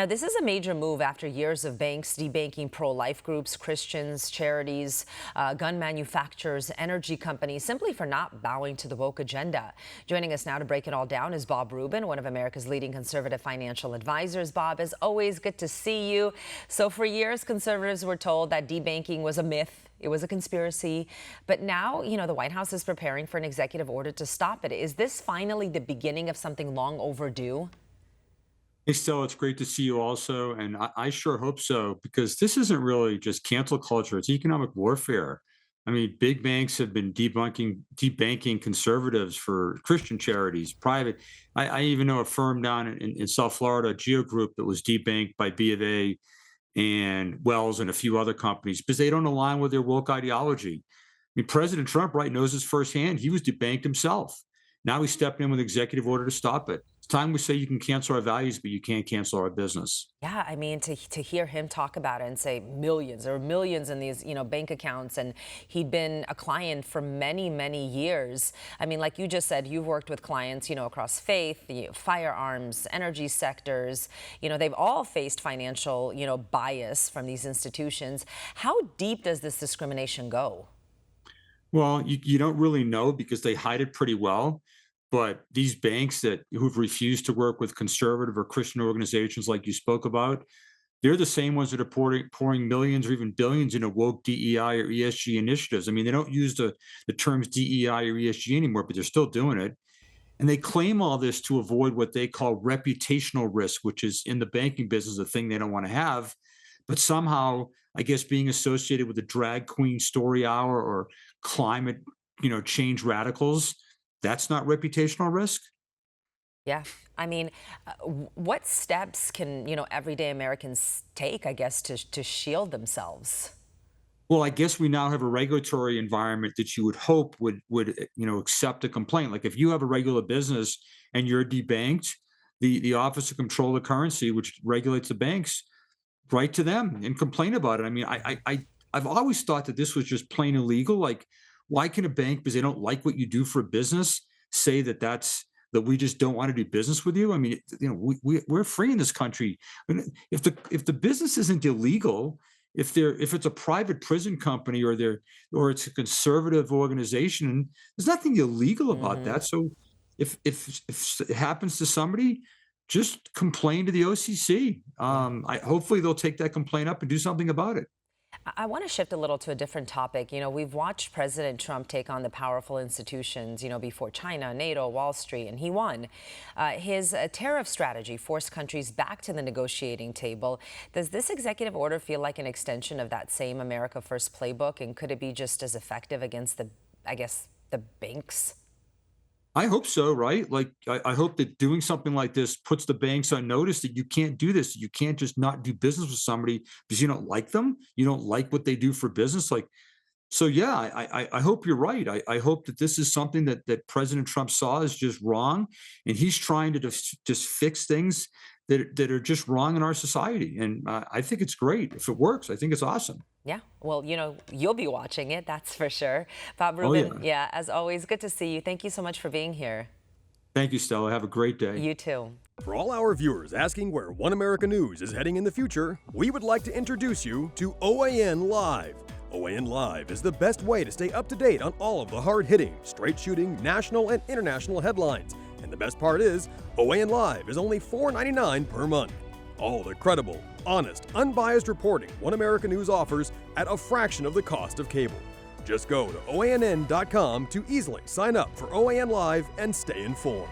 Now, this is a major move after years of banks debanking pro-life groups, Christians, charities, gun manufacturers, energy companies, simply for not bowing to the woke agenda. Joining us now to break it all down is Bob Rubin, one of America's leading conservative financial advisors. Bob, as always, good to see you. So for years, conservatives were told that debanking was a myth. It was a conspiracy. But now, the White House is preparing for an executive order to stop it. Is this finally the beginning of something long overdue? Hey, Stella, it's great to see you also. And I sure hope so, because this isn't really just cancel culture, it's economic warfare. I mean, big banks have been debanking conservatives for Christian charities, private. I even know a firm down in South Florida, Geo Group, that was debanked by B of A and Wells and a few other companies because they don't align with their woke ideology. I mean, President Trump, right, knows this firsthand. He was debanked himself. Now he's stepping in with an executive order to stop it. It's time we say you can cancel our values, but you can't cancel our business. Yeah, I mean, to hear him talk about it and say millions or millions in these, bank accounts, and he'd been a client for many, many years. I mean, like you just said, you've worked with clients, across faith, the firearms, energy sectors. They've all faced financial, bias from these institutions. How deep does this discrimination go? Well, you don't really know because they hide it pretty well. But these banks who've refused to work with conservative or Christian organizations like you spoke about, they're the same ones that are pouring millions or even billions into woke DEI or ESG initiatives. I mean, they don't use the terms DEI or ESG anymore, but they're still doing it. And they claim all this to avoid what they call reputational risk, which is in the banking business a thing they don't want to have. But somehow, I guess being associated with the drag queen story hour or climate, change radicals, that's not reputational risk. Yeah. I mean, what steps can, everyday Americans take, I guess, to shield themselves? Well, I guess we now have a regulatory environment that you would hope would accept a complaint. Like if you have a regular business and you're debanked, the Office of Control of Currency, which regulates the banks, write to them and complain about it. I mean, I've always thought that this was just plain illegal. Like, why can a bank, because they don't like what you do for a business, say that we just don't want to do business with you? I mean, we're free in this country. I mean, if the business isn't illegal, if it's a private prison company or it's a conservative organization, there's nothing illegal about Hmm. that. So if it happens to somebody, just complain to the OCC. Yeah. Hopefully they'll take that complaint up and do something about it. I want to shift a little to a different topic. We've watched President Trump take on the powerful institutions, before China, NATO, Wall Street, and he won. His tariff strategy forced countries back to the negotiating table. Does this executive order feel like an extension of that same America First playbook? And could it be just as effective against the banks? I hope so, right? Like, I hope that doing something like this puts the banks on notice that you can't do this. You can't just not do business with somebody because you don't like them. You don't like what they do for business. Like, so yeah, I hope you're right. I hope that this is something that President Trump saw as just wrong, and he's trying to just fix things that are just wrong in our society. And I think it's great if it works. I think it's awesome. Yeah, well, you'll be watching it, that's for sure. Bob Oh Rubin, yeah. yeah, as always, good to see you. Thank you so much for being here. Thank you, Stella. Have a great day. You too. For all our viewers asking where One America News is heading in the future, we would like to introduce you to OAN Live. OAN Live is the best way to stay up to date on all of the hard-hitting, straight-shooting, national and international headlines. And the best part is, OAN Live is only $4.99 per month. All the credible, honest, unbiased reporting One America News offers at a fraction of the cost of cable. Just go to OANN.com to easily sign up for OAN Live and stay informed.